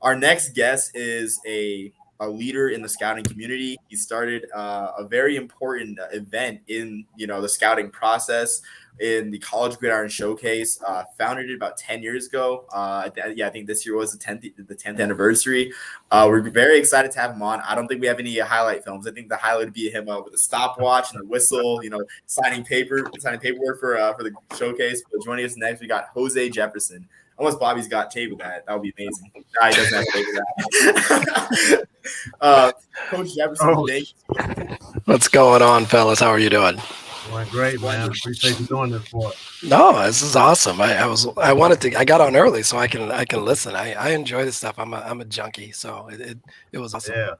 Our next guest is a leader in the scouting community. He started a very important event in the scouting process in the College Gridiron Showcase. Founded it about 10 years ago. I think this year was the 10th anniversary. We're very excited to have him on. I don't think we have any highlight films. I think the highlight would be him with a stopwatch and a whistle, signing paperwork for the showcase. But joining us next, we got Jose Jefferson. Unless Bobby's got tape with that would be amazing. Nah, he doesn't have tape with that. Coach Jefferson, thank you. What's going on, fellas? How are you doing? Doing great, man. Appreciate you doing this for us. No, this is awesome. I got on early so I can listen. I enjoy this stuff. I'm a junkie, so it was awesome. Yeah.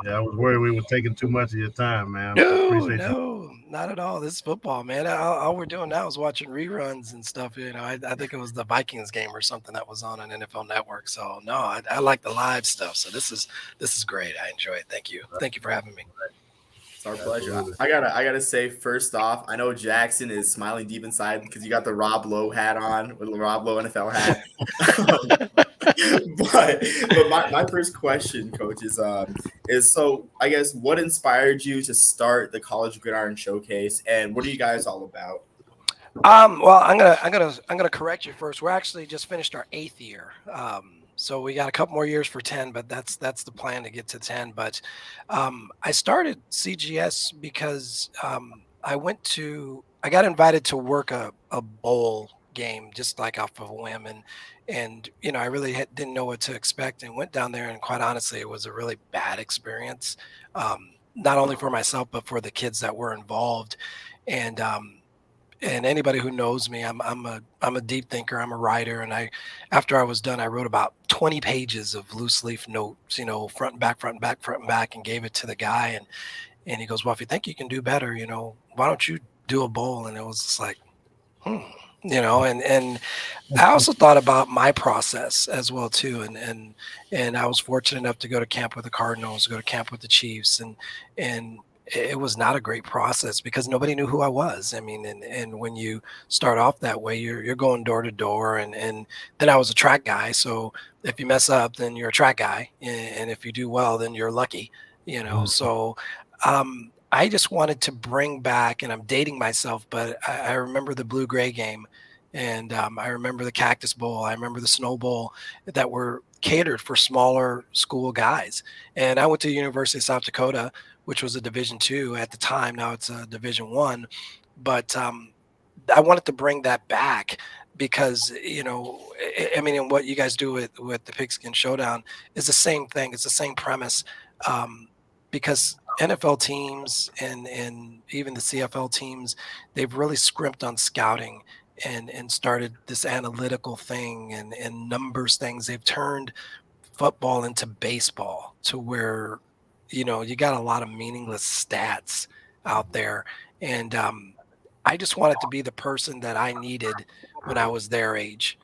I was worried we were taking too much of your time, man. No, not at all. This is football, man. All we're doing now is watching reruns and stuff. I think it was the Vikings game or something that was on an NFL Network. So no, I like the live stuff. So this is great. I enjoy it. Thank you for having me. It's our pleasure. I gotta say, first off, I know Jackson is smiling deep inside because you got the Rob Lowe hat on with the Rob Lowe NFL hat. but my first question, Coach, is so I guess what inspired you to start the College Gridiron Showcase, and what are you guys all about? Well, I'm gonna correct you first. We're actually just finished our 8th year. So we got a couple more years for 10, but that's the plan to get to 10. But I started CGS because I got invited to work a bowl game just like off of a whim, and I really didn't know what to expect, and went down there, and quite honestly, it was a really bad experience, not only for myself but for the kids that were involved, and anybody who knows me, I'm a deep thinker. I'm a writer, and after I was done, I wrote about 20 pages of loose leaf notes, front and back, and gave it to the guy, and he goes, "Well, if you think you can do better, why don't you do a bowl?" And it was just like, and I also thought about my process as well too, and I was fortunate enough to go to camp with the Cardinals, go to camp with the Chiefs, and it was not a great process because nobody knew who I was. I mean, and when you start off that way, you're going door to door, and then I was a track guy. So if you mess up, then you're a track guy, and if you do well, then you're lucky, So I just wanted to bring back, and I'm dating myself, but I remember the Blue Gray game, and I remember the Cactus Bowl, I remember the Snow Bowl that were catered for smaller school guys. And I went to the University of South Dakota, which was a Division II at the time. Now it's a Division I. But I wanted to bring that back because, I mean, and what you guys do with the Pigskin Showdown is the same thing. It's the same premise, because NFL teams and even the CFL teams, they've really scrimped on scouting and started this analytical thing and numbers things. They've turned football into baseball to where you got a lot of meaningless stats out there. And I just wanted to be the person that I needed when I was their age,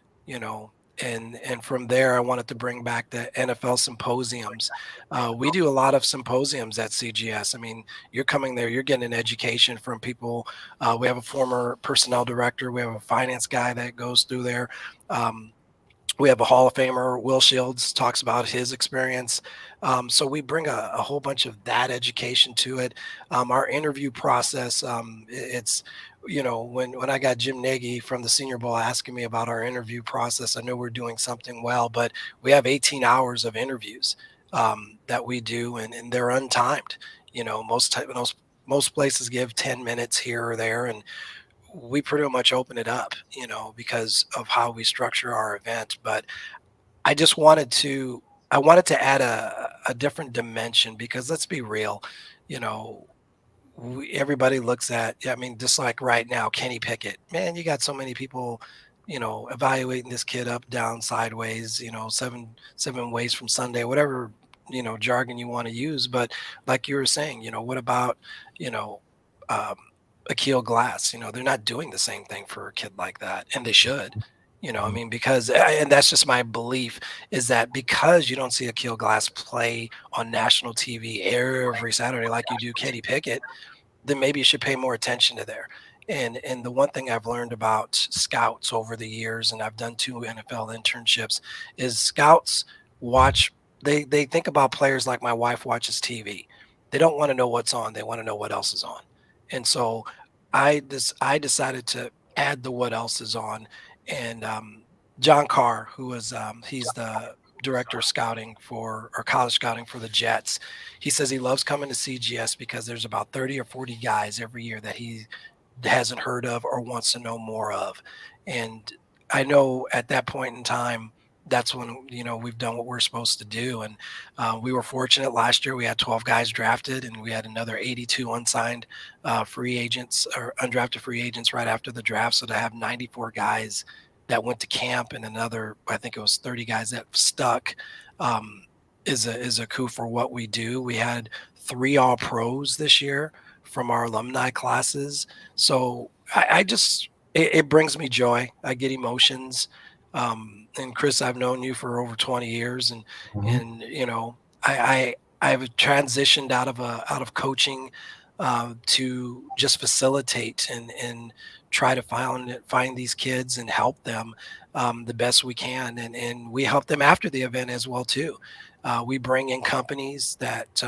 and from there, I wanted to bring back the NFL symposiums. We do a lot of symposiums at CGS. I mean, you're coming there, you're getting an education from people. We have a former personnel director. We have a finance guy that goes through there. We have a Hall of Famer, Will Shields, talks about his experience. So we bring a whole bunch of that education to it. Our interview process, it's, when I got Jim Nagy from the Senior Bowl asking me about our interview process, I know we're doing something well, but we have 18 hours of interviews that we do, and they're untimed. Most places give 10 minutes here or there, and we pretty much open it up, because of how we structure our event. But I just wanted to add a different dimension, because let's be real, everybody looks at, I mean, just like right now, Kenny Pickett, man, you got so many people, evaluating this kid up, down, sideways, seven ways from Sunday, whatever, jargon you want to use. But like you were saying, what about, Akil Glass, they're not doing the same thing for a kid like that, and they should, I mean, because, and that's just my belief, is that because you don't see Akil Glass play on national TV every Saturday like you do Kenny Pickett, then maybe you should pay more attention to there. And the one thing I've learned about scouts over the years, and I've done 2 NFL internships, is scouts watch. They think about players like my wife watches TV. They don't want to know what's on. They want to know what else is on. And so I decided to add the what else is on. And John Carr, who is he's the director of scouting for or college scouting for the Jets. He says he loves coming to CGS because there's about 30 or 40 guys every year that he hasn't heard of or wants to know more of. And I know at that point in time, that's when we've done what we're supposed to do. And we were fortunate last year. We had 12 guys drafted, and we had another 82 unsigned free agents or undrafted free agents right after the draft. So to have 94 guys that went to camp and another, I think it was 30 guys that stuck, is a coup for what we do. We had 3 all pros this year from our alumni classes. So I just, it brings me joy. I get emotions. And Chris, I've known you for over 20 years, and I've transitioned out of coaching to just facilitate and try to find these kids and help them the best we can, and we help them after the event as well too. We bring in companies that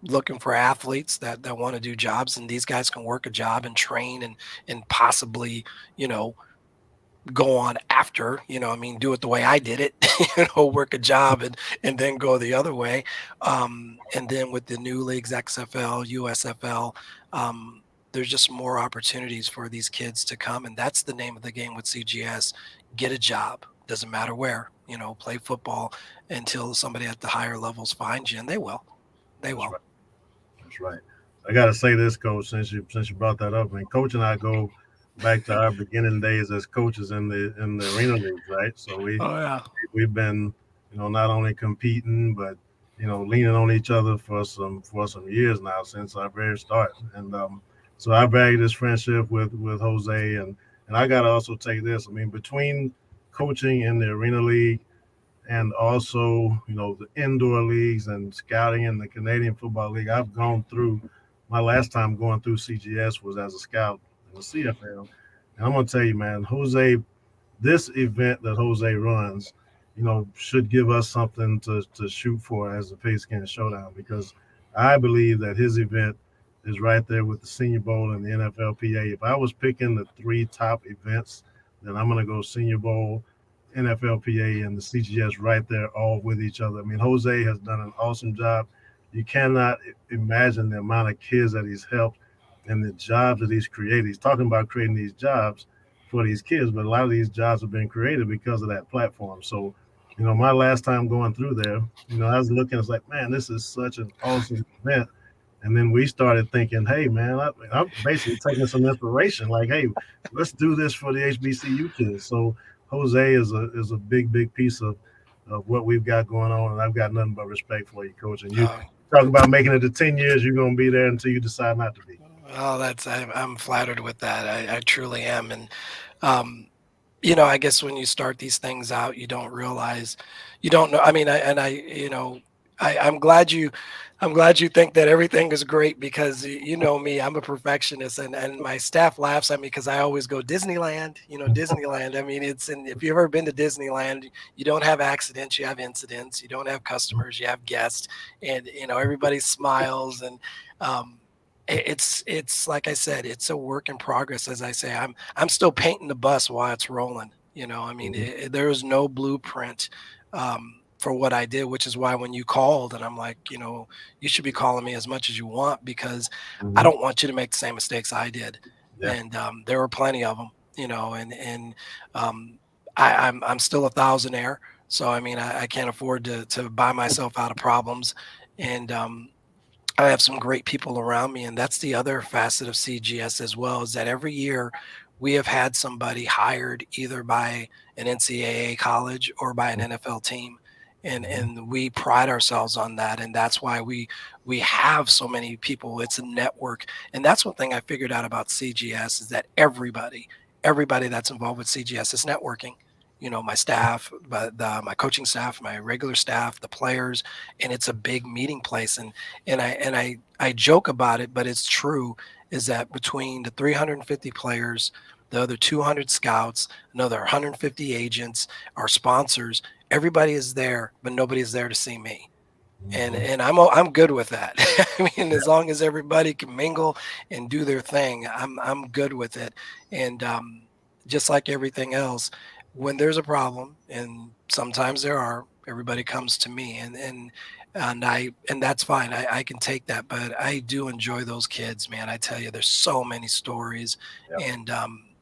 looking for athletes that want to do jobs, and these guys can work a job and train and possibly go on after, do it the way I did it, work a job and then go the other way. And then with the new leagues, XFL, USFL, there's just more opportunities for these kids to come. And that's the name of the game with CGS. Get a job. Doesn't matter where, play football until somebody at the higher levels finds you, and they will. They will. Right. That's right. I got to say this, Coach, since you brought that up. I mean, Coach and I go back to our beginning days as coaches in the arena leagues, right? So we've been, not only competing but leaning on each other for some years now since our very start. And so I value this friendship with Jose, and I got to also take this. I mean, between coaching in the arena league and also, the indoor leagues and scouting in the Canadian Football League, I've gone through. My last time going through CGS was as a scout in the CFL, and I'm gonna tell you, man, Jose, this event that Jose runs, should give us something to shoot for as a Pigskin Showdown, because I believe that his event is right there with the Senior Bowl and the NFLPA. If I was picking the 3 top events, then I'm gonna go Senior Bowl, NFLPA, and the CGS right there, all with each other. I mean, Jose has done an awesome job. You cannot imagine the amount of kids that he's helped and the jobs that he's created. He's talking about creating these jobs for these kids, but a lot of these jobs have been created because of that platform. So, my last time going through there, I was looking, it's like, man, this is such an awesome event. And then we started thinking, hey, man, I'm basically taking some inspiration. Like, hey, let's do this for the HBCU kids. So Jose is a big piece of what we've got going on, and I've got nothing but respect for you, Coach. And you talk about making it to 10 years, you're going to be there until you decide not to be. Oh, I'm flattered with that. I truly am. And, I guess when you start these things out, you don't realize, you don't know. I mean, I'm glad you think that everything is great, because me, I'm a perfectionist, and my staff laughs at me because I always go Disneyland, Disneyland. I mean, if you've ever been to Disneyland, you don't have accidents, you have incidents. You don't have customers, you have guests, and everybody smiles. And it's like I said, it's a work in progress. As I say, I'm still painting the bus while it's rolling. I mean, there is no blueprint for what I did, which is why when you called, and I'm like, you should be calling me as much as you want, because I don't want you to make the same mistakes I did. Yeah. And there were plenty of them, and I'm still a thousandaire. So, I mean, I can't afford to buy myself out of problems. And I have some great people around me. And that's the other facet of CGS as well, is that every year we have had somebody hired either by an NCAA college or by an NFL team. And we pride ourselves on that. And that's why we have so many people. It's a network. And that's one thing I figured out about CGS, is that everybody that's involved with CGS is networking. My staff, my coaching staff, my regular staff, the players, and it's a big meeting place. And I joke about it, but it's true, is that between the 350 players, the other 200 scouts, another 150 agents, our sponsors. Everybody is there, but nobody is there to see me. And I'm good with that. I mean, as long as everybody can mingle and do their thing, I'm good with it. And just like everything else, when there's a problem, and sometimes there are, everybody comes to me, and that's fine. I can take that, but I do enjoy those kids, man. I tell you, there's so many stories and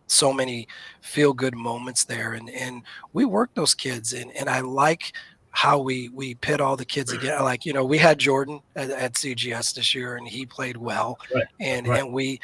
so many feel good moments there, and we work those kids, and I like how we pit all the kids again. Like, we had Jordan at CGS this year, and he played well. And we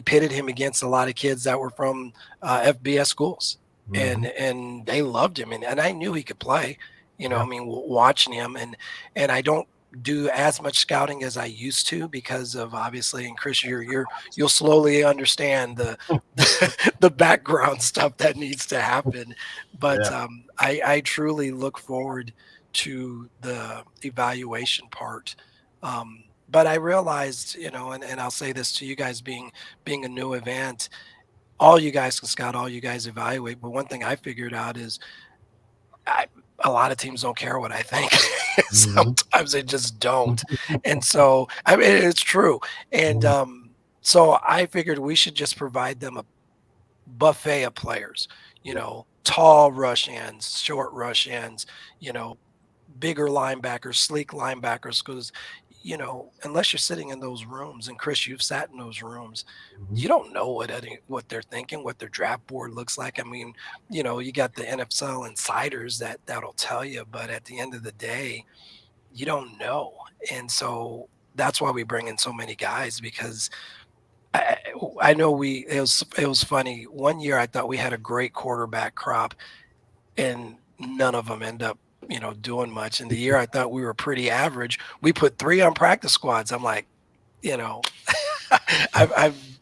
pitted him against a lot of kids that were from FBS schools, and they loved him, and I knew he could play. I mean, watching him, and I don't do as much scouting as I used to because of, obviously, and Chris, you'll slowly understand the background stuff that needs to happen. But I truly look forward to the evaluation part. But I realized, and I'll say this to you guys, being a new event, all you guys can scout, all you guys evaluate. But one thing I figured out is a lot of teams don't care what I think. Sometimes they just don't. And so, I mean, it's true. And so I figured we should just provide them a buffet of players, tall rush ends, short rush ends, bigger linebackers, sleek linebackers, because unless you're sitting in those rooms, and Chris, you've sat in those rooms, you don't know what they're thinking, what their draft board looks like. I mean, you got the NFL insiders that'll tell you, but at the end of the day, you don't know. And so that's why we bring in so many guys, because I know it was funny. One year I thought we had a great quarterback crop, and none of them end up doing much. And the year I thought we were pretty average, we put 3 on practice squads. I'm like,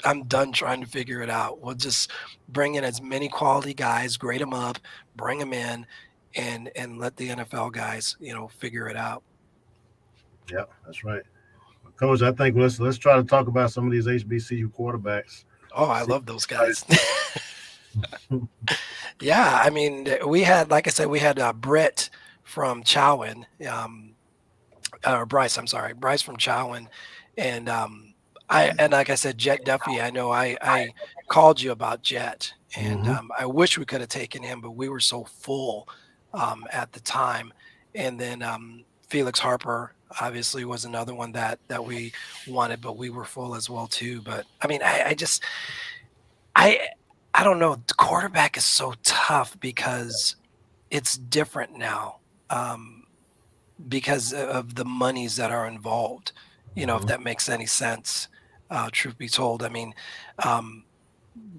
I'm done trying to figure it out. We'll just bring in as many quality guys, grade them up, bring them in, and let the NFL guys figure it out. Yeah, that's right. Coach, I think let's try to talk about some of these HBCU quarterbacks. Oh, I love those guys. Yeah, I mean, we had, like I said, we had Brett from Chowan, or Bryce, I'm sorry, Bryce from Chowan, and and like I said, Jet Duffy. I know I called you about Jet, and I wish we could have taken him, but we were so full at the time. And then Felix Harper obviously was another one that we wanted, but we were full as well too. But I mean, I don't know. The quarterback is so tough because it's different now, because of the monies that are involved, if that makes any sense, truth be told. I mean,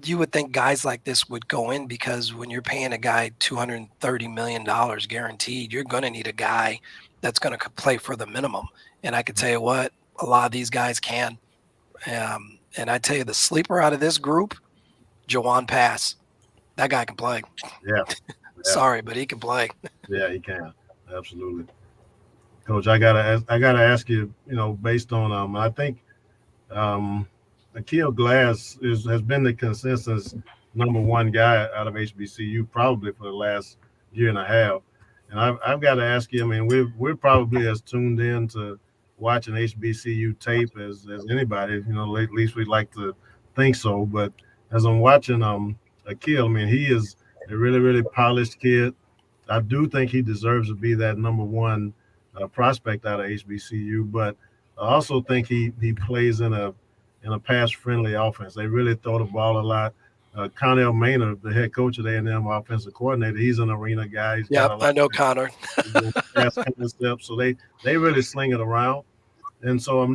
you would think guys like this would go in, because when you're paying a guy $230 million guaranteed, you're going to need a guy that's going to play for the minimum. And I can tell you what, a lot of these guys can. And I tell you, the sleeper out of this group, Jawan Pass, that guy can play. Yeah. Sorry, but he can play. Yeah, he can. Absolutely. Coach, I gotta ask you, based on I think Akil Glass has been the consensus number one guy out of HBCU probably for the last year and a half. And I've got to ask you, I mean, we're probably as tuned in to watching HBCU tape as anybody, at least we'd like to think so. But as I'm watching Akil, I mean, he is a really, really polished kid. I do think he deserves to be that number one prospect out of HBCU, but I also think he plays in a pass-friendly offense. They really throw the ball a lot. Connell Maynard, the head coach of A&M offensive coordinator, he's an arena guy. Yeah, I know Connor. Pass concept, so they really sling it around. And so I'm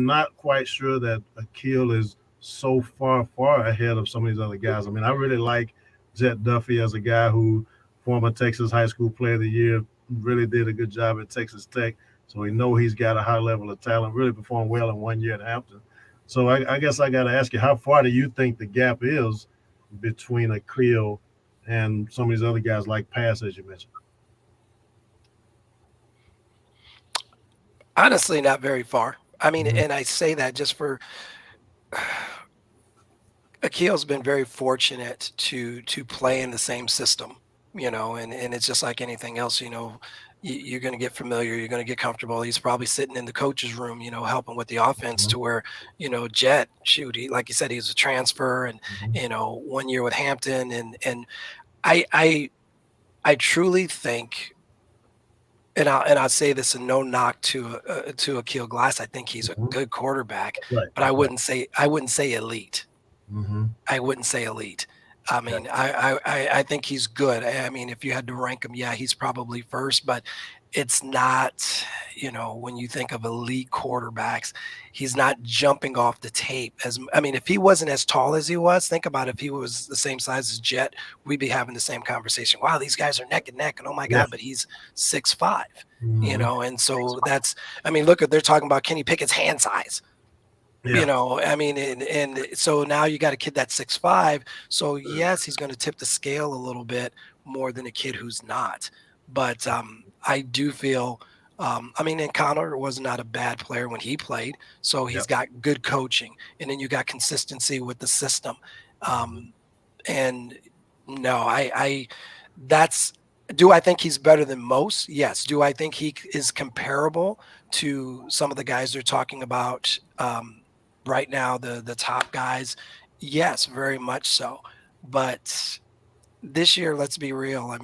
not quite sure that Akil is so far ahead of some of these other guys. I mean, I really like Jet Duffy as a guy who, former Texas High School Player of the Year, really did a good job at Texas Tech. So we know he's got a high level of talent, really performed well in 1 year at Hampton. So I guess I got to ask you, how far do you think the gap is between Akil and some of these other guys like Pass, as you mentioned? Honestly, not very far. I mean, and I say that just for Akil's been very fortunate to play in the same system, and it's just like anything else, you're going to get familiar, you're going to get comfortable. He's probably sitting in the coach's room, helping with the offense to where, Jet, shoot, like you said, he was a transfer and, 1 year with Hampton. And I truly think, and I'll say this, and no knock to Akil Glass. I think he's a good quarterback, but I wouldn't say elite. I wouldn't say elite. I mean, I think he's good. I mean, if you had to rank him, yeah, he's probably first, but it's not, when you think of elite quarterbacks, he's not jumping off the tape if he wasn't as tall as he was, think about if he was the same size as Jet, we'd be having the same conversation. Wow, these guys are neck and neck, and oh my God, but he's 6'5", and so look they're talking about Kenny Pickett's hand size. And so now you got a kid that's 6'5". So yes, he's going to tip the scale a little bit more than a kid who's not. But I do feel, and Connor was not a bad player when he played. So he's got good coaching, and then you got consistency with the system. And no, do I think he's better than most? Yes. Do I think he is comparable to some of the guys they're talking about right now, the top guys? Yes, very much so. But this year, let's be real.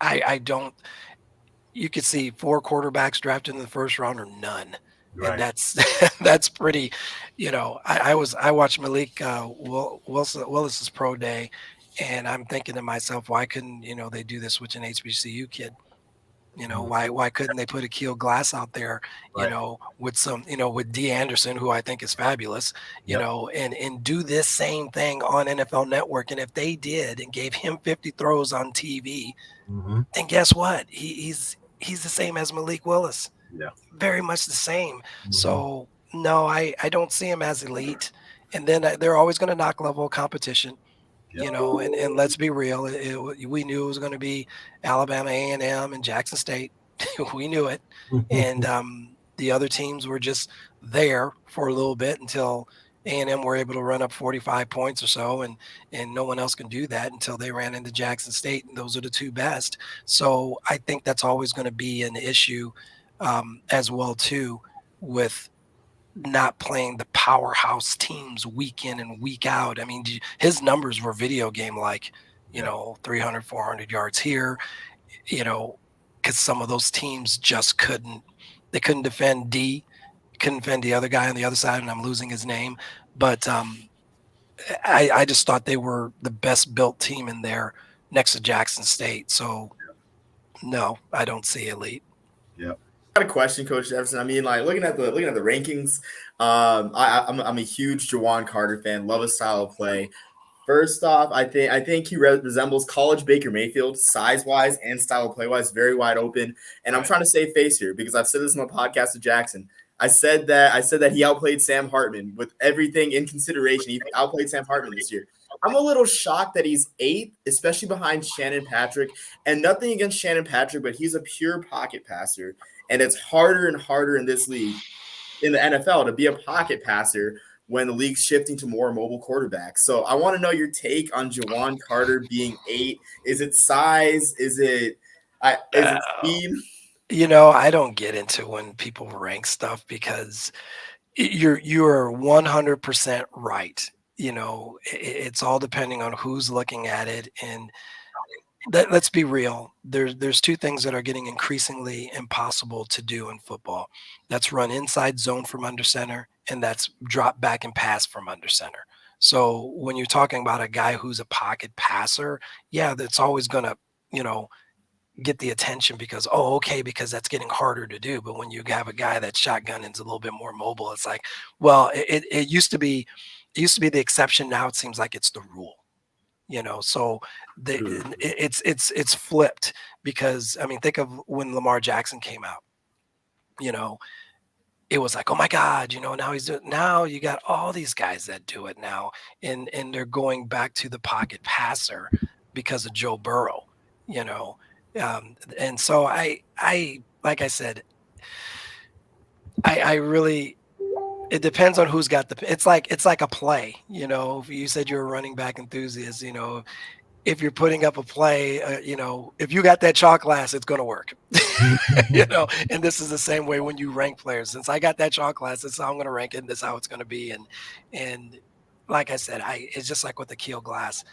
I don't. You could see 4 quarterbacks drafted in the first round or none, and that's pretty. I watched Malik Willis's pro day, and I'm thinking to myself, why couldn't they do this with an HBCU kid? Why couldn't they put Akil Glass out there, with some, with D. Anderson, who I think is fabulous, and do this same thing on NFL Network. And if they did and gave him 50 throws on TV, then guess what? He's the same as Malik Willis. Yeah. Very much the same. So no, I don't see him as elite. And then they're always going to knock level of competition. And let's be real. We knew it was going to be Alabama, A&M, and Jackson State. We knew it. And the other teams were just there for a little bit until A&M were able to run up 45 points or so, and no one else can do that until they ran into Jackson State, and those are the 2 best. So I think that's always going to be an issue as well, too, with not playing the powerhouse teams week in and week out. His numbers were video game like, 300, 400 yards here, because some of those teams just couldn't defend D, couldn't defend the other guy on the other side, and I'm losing his name. But I just thought they were the best built team in there next to Jackson State. So no, I don't see elite. Yeah. Got a question, Coach Jefferson. Looking at the rankings, I'm a huge Jawan Carter fan. Love his style of play. First off, I think he resembles college Baker Mayfield, size-wise and style of play-wise, very wide open. And I'm trying to save face here because I've said this on the podcast with Jackson. I said that he outplayed Sam Hartman with everything in consideration. He outplayed Sam Hartman this year. I'm a little shocked that he's 8th, especially behind Shannon Patrick. And nothing against Shannon Patrick, but he's a pure pocket passer. And it's harder and harder in this league, in the NFL, to be a pocket passer when the league's shifting to more mobile quarterbacks. So I want to know your take on Jawan Carter being 8. Is it size? Is it speed? I don't get into when people rank stuff because you're 100% right. It's all depending on who's looking at it. And let's be real. There's 2 things that are getting increasingly impossible to do in football. That's run inside zone from under center, and that's drop back and pass from under center. So when you're talking about a guy who's a pocket passer, yeah, that's always going to, get the attention because that's getting harder to do. But when you have a guy that's shotgun and is a little bit more mobile, it's like, well, it used to be the exception. Now it seems like it's the rule. So it's flipped because think of when Lamar Jackson came out, it was like, oh my God, now you got all these guys that do it now. And they're going back to the pocket passer because of Joe Burrow, and so I like I said, I really, It depends on who's got it's like a play, you know. You said you're a running back enthusiast, you know. If you're putting up a play, you know, if you got that chalk glass, it's going to work, you know. And this is the same way when you rank players. Since I got that chalk glass, this is how I'm going to rank it, and this is how it's going to be. And like I said, it's just like with the Keel Glass.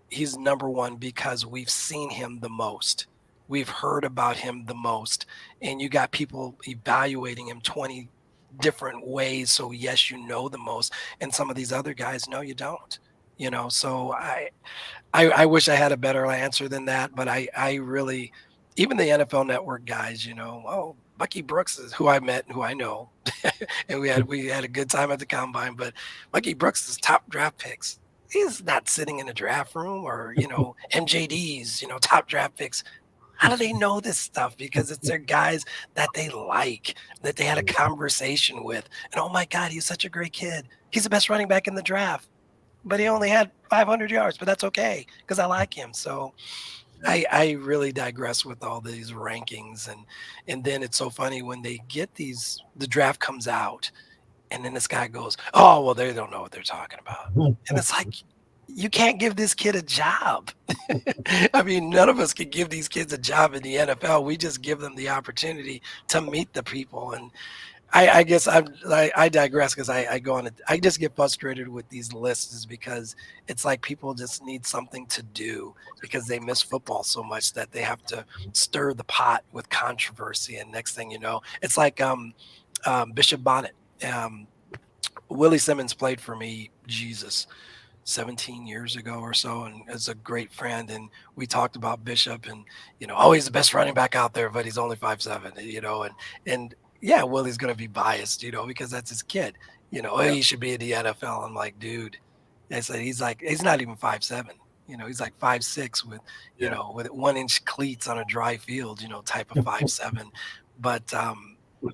He's number one because we've seen him the most. We've heard about him the most. And you got people evaluating him 20 different ways. So yes, you know the most. And some of these other guys, no, you don't. You know, so I wish I had a better answer than that, but I really, even the NFL Network guys, you know, oh, Bucky Brooks is who I met and who I know, and we had a good time at the combine. But Bucky Brooks is top draft picks. He's not sitting in a draft room, or you know, MJD's, you know, top draft picks. How do they know this stuff? Because it's their guys that they like, that they had a conversation with. And oh my God, he's such a great kid. He's the best running back in the draft. But he only had 500 yards, but that's okay because I like him. So I really digress with all these rankings. And then it's so funny when they get the draft comes out and then this guy goes, oh, well, they don't know what they're talking about. And it's like, you can't give this kid a job. I mean, none of us can give these kids a job in the NFL. We just give them the opportunity to meet the people. And I guess I digress because I go on. I just get frustrated with these lists because it's like people just need something to do because they miss football so much that they have to stir the pot with controversy. And next thing you know, it's like Bishop Bonnet. Willie Simmons played for me, 17 years ago or so, and as a great friend. And we talked about Bishop and, you know, oh, he's the best running back out there, but he's only 5'7", you know, and yeah, Willie's going to be biased, you know, because that's his kid, you know, he should be in the NFL. I'm like, dude, I said, he's not even 5'7", you know, he's like 5'6" with, you know, with 1-inch cleats on a dry field, you know, type of 5'7". But,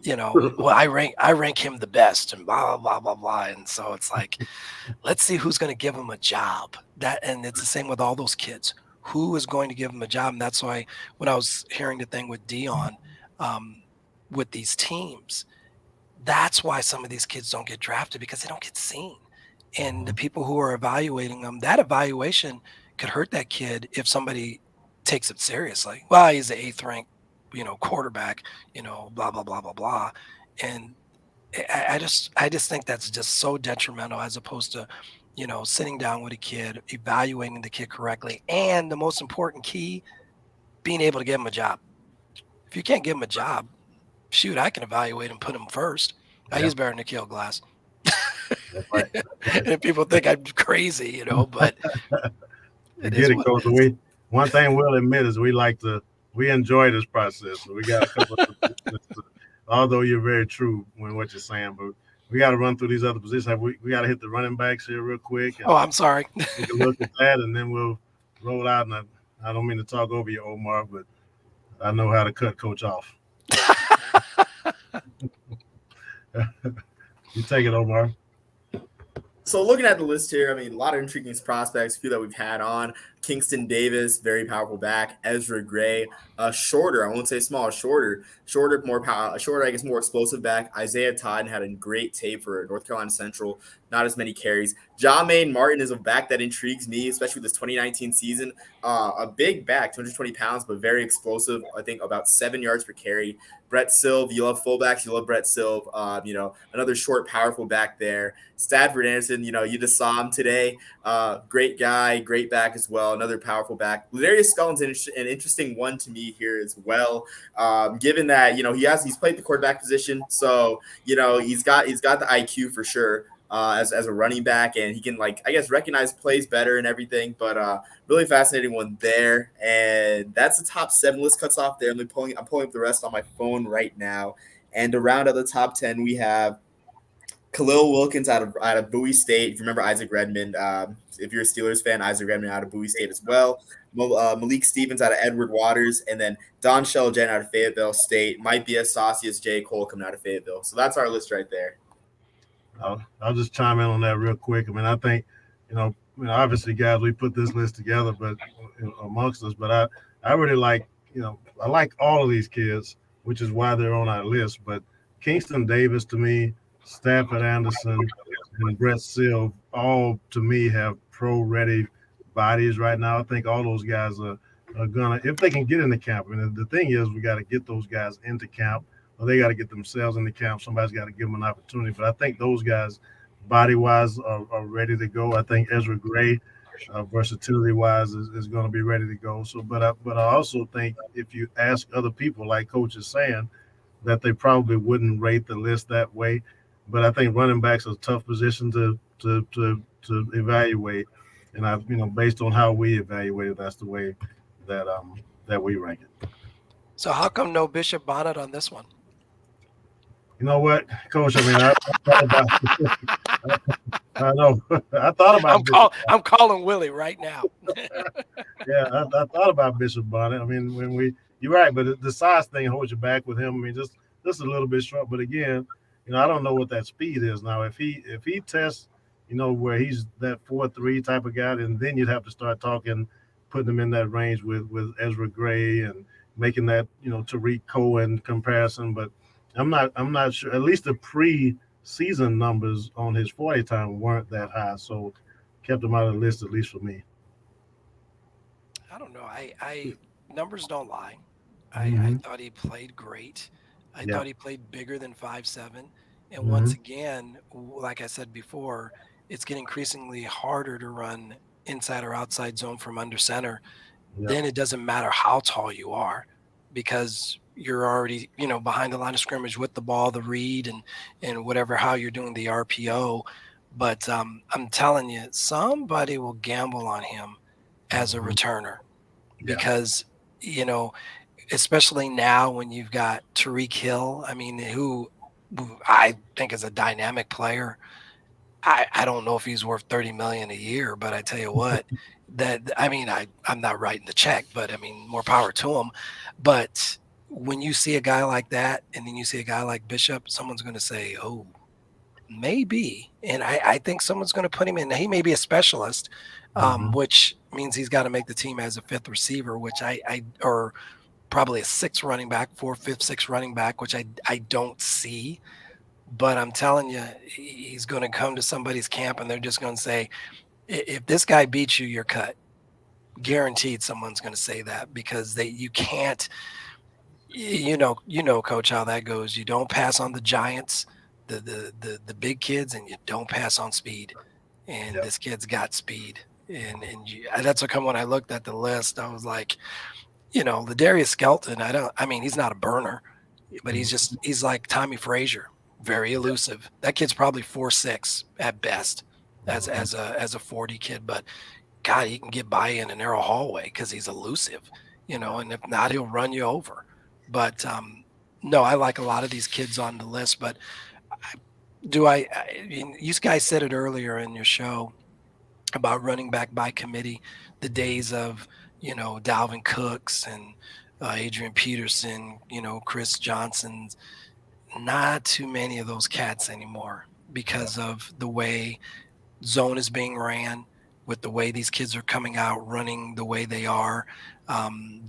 you know, well, I rank him the best and blah, blah, blah, blah. And so it's like, let's see who's going to give him a job. And it's the same with all those kids. Who is going to give him a job? And that's why when I was hearing the thing with Dion, with these teams, that's why some of these kids don't get drafted because they don't get seen. And the people who are evaluating them, that evaluation could hurt that kid if somebody takes it seriously. Well, he's the 8th ranked, you know, quarterback, you know, blah, blah, blah, blah, blah. And I just think that's just so detrimental as opposed to, you know, sitting down with a kid, evaluating the kid correctly. And the most important key, being able to give him a job. If you can't give him a job, shoot, I can evaluate and put him first. He's better than a Keel Glass. Right. And people think I'm crazy, you know, but Coach. One thing we'll admit is we enjoy this process. So we got a couple of although you're very true when what you're saying, but we got to run through these other positions. We got to hit the running backs here real quick. Oh, I'm sorry. Take a look at that, and then we'll roll out. And I don't mean to talk over you, Omar, but I know how to cut Coach off. You take it, Omar. So looking at the list here, I mean, a lot of intriguing prospects, a few that we've had on. Kingston Davis, very powerful back. Ezra Gray, shorter, I won't say small, shorter, more power, shorter, I guess, more explosive back. Isaiah Todd had a great tape for North Carolina Central, not as many carries. Jermaine Martin is a back that intrigues me, especially this 2019 season. A big back, 220 pounds, but very explosive. I think about 7 yards per carry. Brett Silve, you love fullbacks, you love Brett Silve. You know, another short, powerful back there. Stafford Anderson, you know, you just saw him today. Great guy, great back as well. Another powerful back. Ladarius Scullin's an interesting one to me here as well. Given that, you know, he's played the quarterback position, so you know he's got the IQ for sure as a running back, and he can, like, I guess, recognize plays better and everything. But really fascinating one there, and that's the top 7 list cuts off there. I'm pulling up the rest on my phone right now, and to round out the top 10, we have Khalil Wilkins out of Bowie State. If you remember Isaac Redmond, if you're a Steelers fan, Isaac Redmond out of Bowie State as well. Malik Stevens out of Edward Waters, and then Don Shell-Jen out of Fayetteville State. Might be as saucy as J. Cole coming out of Fayetteville. So that's our list right there. I'll just chime in on that real quick. I mean, I think, you know, obviously, guys, we put this list together, but amongst us. But I really like, you know, I like all of these kids, which is why they're on our list. But Kingston Davis, to me, Stafford Anderson, and Brett Sill, all to me have pro-ready bodies right now. I think all those guys are gonna, if they can get into camp. And the thing is, we got to get those guys into camp, or they got to get themselves into camp. Somebody's got to give them an opportunity. But I think those guys, body-wise, are ready to go. I think Ezra Gray, versatility-wise, is going to be ready to go. So, but I also think if you ask other people, like Coach is saying, that they probably wouldn't rate the list that way. But I think running backs is a tough position to evaluate, and based on how we evaluate it, that's the way that we rank it. So how come no Bishop Bonnet on this one? You know what, Coach? I mean, I thought about. I know. I thought about. I'm calling Willie right now. Yeah, I thought about Bishop Bonnet. I mean, you're right, but the size thing holds you back with him. I mean, just a little bit short. But again, I don't know what that speed is now. If he tests, where he's that 4.3 type of guy, and then you'd have to start talking, putting him in that range with Ezra Gray and making that Tariq Cohen comparison. But I'm not sure. At least the pre-season numbers on his 40 time weren't that high, so kept him out of the list, at least for me. I don't know. I numbers don't lie. I thought he played great. I thought he played bigger than 5'7". And once again, like I said before, it's getting increasingly harder to run inside or outside zone from under center. Then it doesn't matter how tall you are, because you're already, behind the line of scrimmage with the ball, the read, and whatever, how you're doing the RPO. But I'm telling you, somebody will gamble on him as a returner, because, especially now when you've got Tariq Hill, I mean, who I think is a dynamic player. I don't know if he's worth $30 million a year, but I tell you what, I'm not writing the check, but I mean, more power to him. But when you see a guy like that, and then you see a guy like Bishop, someone's going to say, oh, maybe. And I think someone's going to put him in. He may be a specialist, which means he's got to make the team as a fifth receiver, which or probably a sixth running back, fifth, sixth running back, which I don't see. But I'm telling you, he's going to come to somebody's camp and they're just going to say, if this guy beats you, you're cut. Guaranteed someone's going to say that, because you can't, Coach, how that goes. You don't pass on the giants, the big kids, and you don't pass on speed. And this kid's got speed. And that's what come when I looked at the list. I was like, Ladarius Skelton, he's not a burner, but he's like Tommy Frazier. Very elusive. That kid's probably 4'6" at best as a 40 kid, but God, he can get by in a narrow hallway because he's elusive, and if not, he'll run you over. But no, I like a lot of these kids on the list. But you guys said it earlier in your show about running back by committee, the days of Dalvin Cooks and Adrian Peterson, Chris Johnson. Not too many of those cats anymore, because of the way zone is being ran, with the way these kids are coming out running the way they are.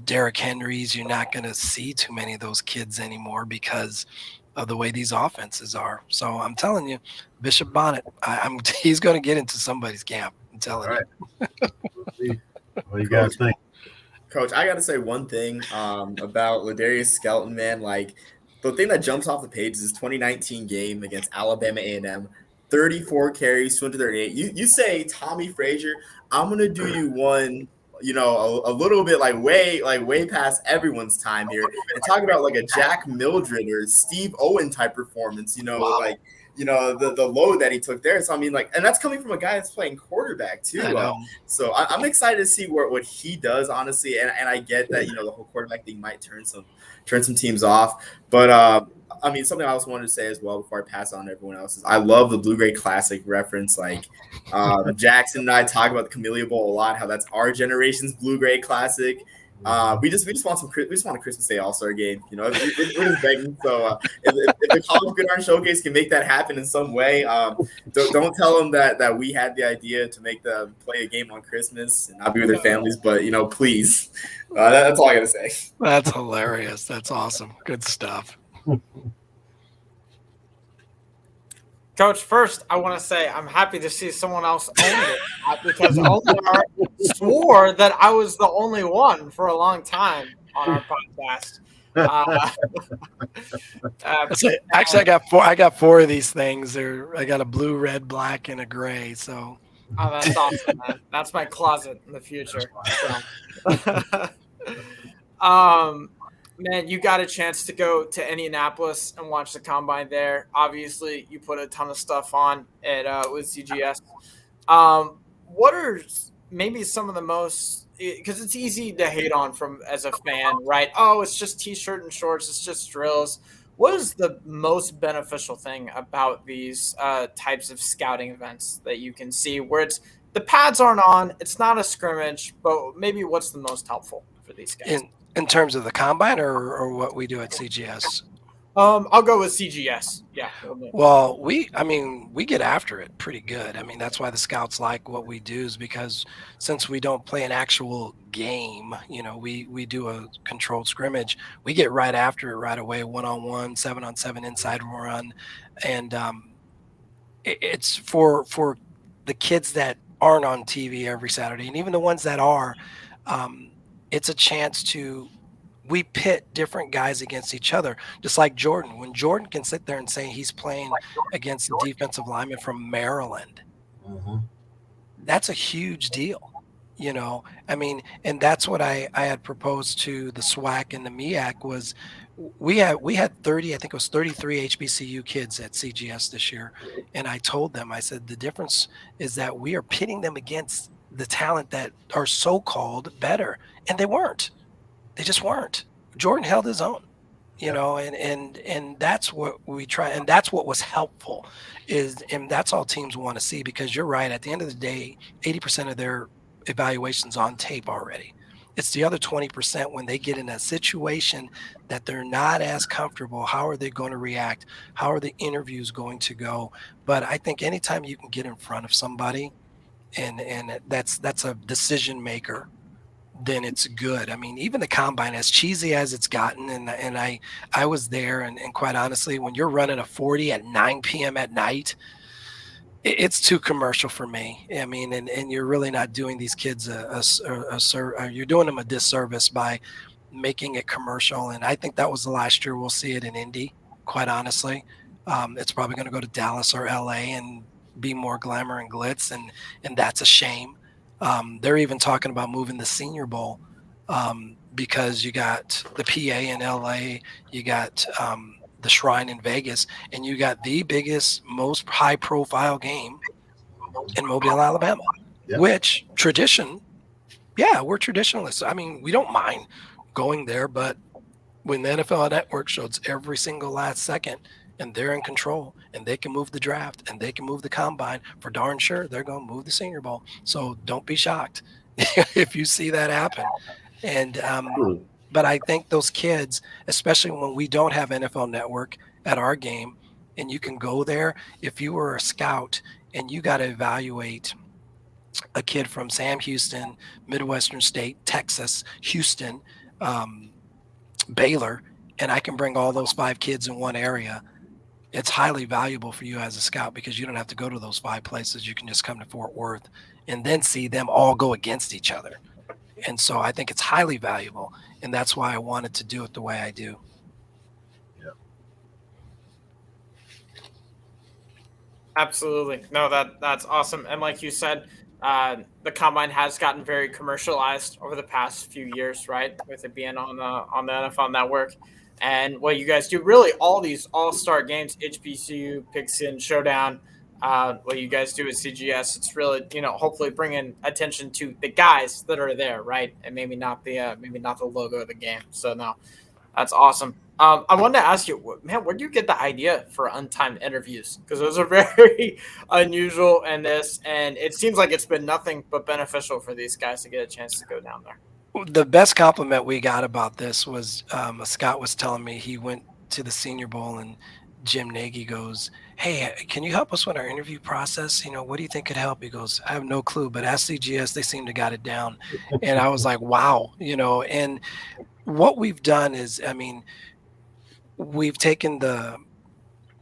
Derrick Henry's, you're not going to see too many of those kids anymore because of the way these offenses are. So I'm telling you, Bishop Bonnet, he's going to get into somebody's camp. I'm telling you. What do you guys think? Coach, I got to say one thing about Ladarius Skelton, man. Like, the thing that jumps off the page is his 2019 game against Alabama A&M, 34 carries, 238. You say Tommy Frazier, I'm gonna do you one, a little bit like way past everyone's time here, and talk about like a Jack Mildred or Steve Owen type performance. Wow. Like the load that he took there. So I mean, like, and that's coming from a guy that's playing quarterback too. So I'm excited to see what he does, honestly. And I get that the whole quarterback thing might turn some teams off, but I mean, something I also wanted to say as well before I pass on to everyone else is I love the Blue Gray Classic reference. Like Jackson and I talk about the Camellia Bowl a lot, how that's our generation's Blue Gray Classic. We just want a Christmas Day All-Star game. We're just begging. So if the College Gridiron Showcase can make that happen in some way, don't tell them that we had the idea to make them play a game on Christmas and not be with their families. But please, that's all I gotta say. That's hilarious. That's awesome. Good stuff. Coach, first, I want to say I'm happy to see someone else owned it because Omar swore that I was the only one for a long time on our podcast. Actually, I got four. I got four of these things. I got a blue, red, black, and a gray. So. Oh, that's awesome, man. That's my closet in the future. So. Man, you got a chance to go to Indianapolis and watch the combine there. Obviously, you put a ton of stuff on it with CGS. What are maybe some of the most, because it's easy to hate on from as a fan, right? Oh, it's just T-shirt and shorts. It's just drills. What is the most beneficial thing about these types of scouting events that you can see where it's the pads aren't on, it's not a scrimmage, but maybe what's the most helpful for these guys? In terms of the combine or what we do at CGS? I'll go with CGS. Yeah. Well, we get after it pretty good. I mean, that's why the scouts like what we do, is because since we don't play an actual game, we do a controlled scrimmage. We get right after it right away, 1-on-1, 7-on-7 inside run. And it's for the kids that aren't on TV every Saturday, and even the ones that are, it's a chance we pit different guys against each other, just like Jordan. When Jordan can sit there and say he's playing against a defensive lineman from Maryland, that's a huge deal, I mean, and that's what I had proposed to the SWAC and the MEAC was we had 30, I think it was 33 HBCU kids at CGS this year. And I told them, I said, the difference is that we are pitting them against the talent that are so-called better. And they weren't. They just weren't. Jordan held his own, and that's what we try. And that's what was helpful and that's all teams want to see, because you're right. At the end of the day, 80% of their evaluations on tape already. It's the other 20% when they get in a situation that they're not as comfortable. How are they going to react? How are the interviews going to go? But I think anytime you can get in front of somebody and that's a decision maker, then it's good. I mean, even the combine, as cheesy as it's gotten, and I was there, and quite honestly, when you're running a 40 at 9 p.m. at night, it's too commercial for me. I mean, and you're really not doing these kids you're doing them a disservice by making it commercial. And I think that was the last year we'll see it in Indy, quite honestly. It's probably going to go to Dallas or LA and be more glamour and glitz, and that's a shame. They're even talking about moving the Senior Bowl because you got the PA in LA, you got the Shrine in Vegas, and you got the biggest, most high-profile game in Mobile, Alabama, which tradition, we're traditionalists. I mean, we don't mind going there, but when the NFL Network shows every single last second, and they're in control, and they can move the draft, and they can move the combine, for darn sure they're going to move the Senior Bowl. So don't be shocked if you see that happen. And but I think those kids, especially when we don't have NFL Network at our game, and you can go there, if you were a scout and you got to evaluate a kid from Sam Houston, Midwestern State, Texas, Houston, Baylor, and I can bring all those 5 kids in one area, it's highly valuable for you as a scout, because you don't have to go to those 5 places. You can just come to Fort Worth and then see them all go against each other. And so I think it's highly valuable, and that's why I wanted to do it the way I do. Yeah. Absolutely. No, that's awesome. And like you said, the combine has gotten very commercialized over the past few years, right? With it being on the NFL Network. And what you guys do, really all these all-star games, HBCU Pigskin Showdown, what you guys do at CGS, it's really, hopefully bringing attention to the guys that are there, right? And maybe not the logo of the game. So no, that's awesome. I wanted to ask you, man, where do you get the idea for untimed interviews? Because those are very unusual in this, and it seems like it's been nothing but beneficial for these guys to get a chance to go down there. The best compliment we got about this was a scout was telling me he went to the Senior Bowl, and Jim Nagy goes, "Hey, can you help us with our interview process? What do you think could help?" He goes, "I have no clue, but at CGS, they seem to got it down." And I was like, wow, and what we've done is, I mean, we've taken the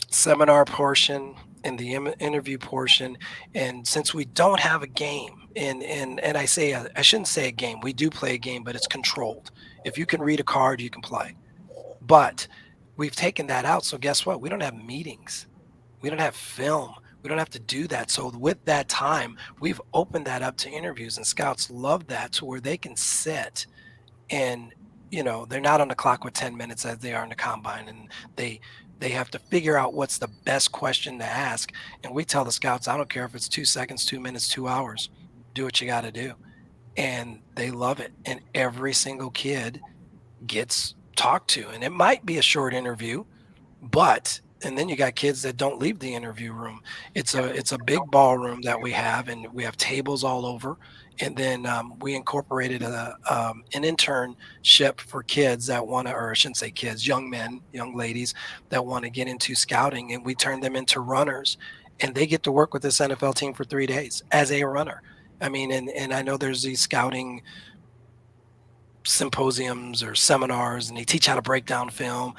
seminar portion in the interview portion. And since we don't have a game, and I say, I shouldn't say a game, we do play a game, but it's controlled. If you can read a card, you can play. But we've taken that out. So guess what? We don't have meetings. We don't have film. We don't have to do that. So with that time, we've opened that up to interviews, and scouts love that, to where they can sit and, they're not on the clock with 10 minutes as they are in the combine, and they have to figure out what's the best question to ask. And we tell the scouts, I don't care if it's 2 seconds, 2 minutes, 2 hours, do what you got to do. And they love it. And every single kid gets talked to, and it might be a short interview, and then you got kids that don't leave the interview room. It's a big ballroom that we have, and we have tables all over. And then we incorporated an internship for kids that want to, or I shouldn't say kids, young men, young ladies that want to get into scouting, and we turn them into runners, and they get to work with this NFL team for 3 days as a runner. I mean, and I know there's these scouting symposiums or seminars, and they teach how to break down film.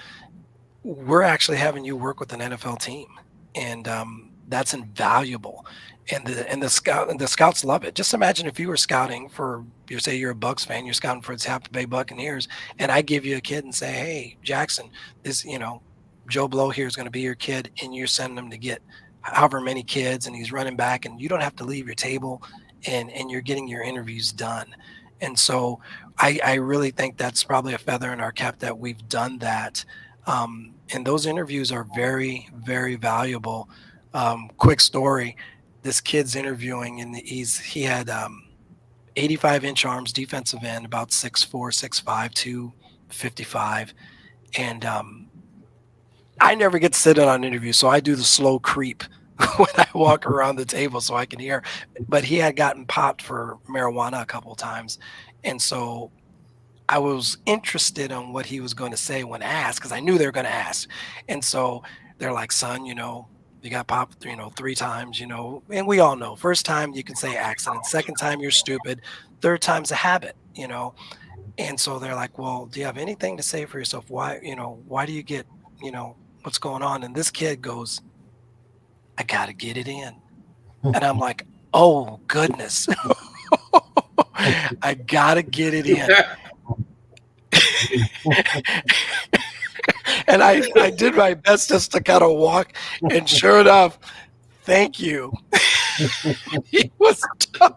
We're actually having you work with an NFL team, and that's invaluable. And the scouts love it. Just imagine if you were scouting for, say you're a Bucs fan, you're scouting for the Tampa Bay Buccaneers, and I give you a kid and say, hey, Jackson, this, Joe Blow here is going to be your kid, and you're sending him to get however many kids, and he's running back, and you don't have to leave your table, and you're getting your interviews done. And so I really think that's probably a feather in our cap that we've done that. And those interviews are very, very valuable. Quick story, this kid's interviewing, and he had 85-inch arms, defensive end, about 6'4", 6'5", 255. And I never get to sit in on an interview, so I do the slow creep when I walk around the table so I can hear. But he had gotten popped for marijuana a couple of times. And so I was interested on what he was going to say when asked, because I knew they were going to ask. And so they're like, son, you got popped, 3 times, and we all know, first time you can say accident, second time you're stupid, third time's a habit, And so they're like, well, do you have anything to say for yourself? Why do you get, what's going on? And this kid goes, I got to get it in. And I'm like, oh, goodness. I got to get it in. And I did my best just to kind of walk. And sure enough, thank you. He was tough.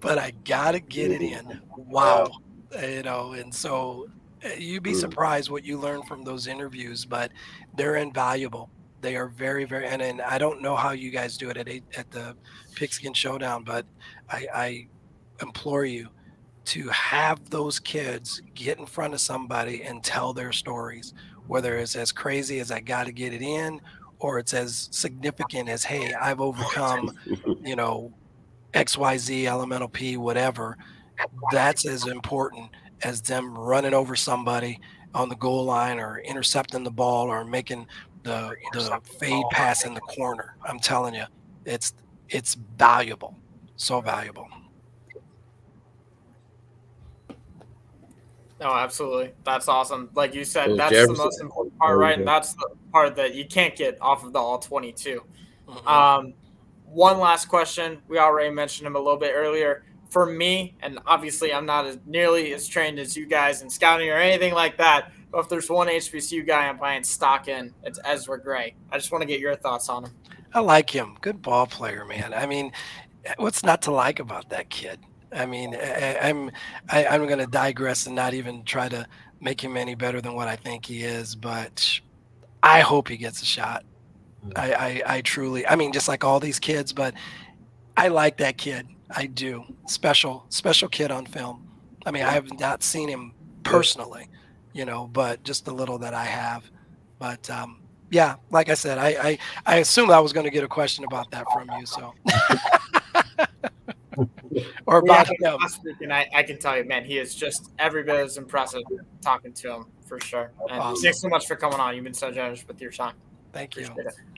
But I got to get it in. Wow. And so you'd be surprised what you learn from those interviews, but they're invaluable. They are very, very, and I don't know how you guys do it at the Pigskin Showdown, but I implore you to have those kids get in front of somebody and tell their stories, whether it's as crazy as I got to get it in, or it's as significant as, hey, I've overcome, XYZ, elemental P, whatever. That's as important as them running over somebody on the goal line or intercepting the ball or making the fade pass in the corner. I'm telling you, it's valuable. So valuable. No, absolutely. That's awesome. Like you said, that's Jefferson. The most important part, right? And that's the part that you can't get off of the all 22. Mm-hmm. One last question. We already mentioned him a little bit earlier. For me, and obviously I'm not nearly as trained as you guys in scouting or anything like that, but if there's one HBCU guy I'm buying stock in, it's Ezra Gray. I just want to get your thoughts on him. I like him. Good ball player, man. I mean, what's not to like about that kid? I mean, I'm going to digress and not even try to make him any better than what I think he is, but I hope he gets a shot. I truly, I mean, just like all these kids, but I like that kid. I do. Special kid on film. I mean, I have not seen him personally, but just the little that I have. But yeah, like I said, I assumed I was going to get a question about that from you. So, or about him. And I can tell you, man, he is just every bit as impressive talking to him for sure. And awesome. Thanks so much for coming on. You've been so generous with your time. Thank you. Appreciate it.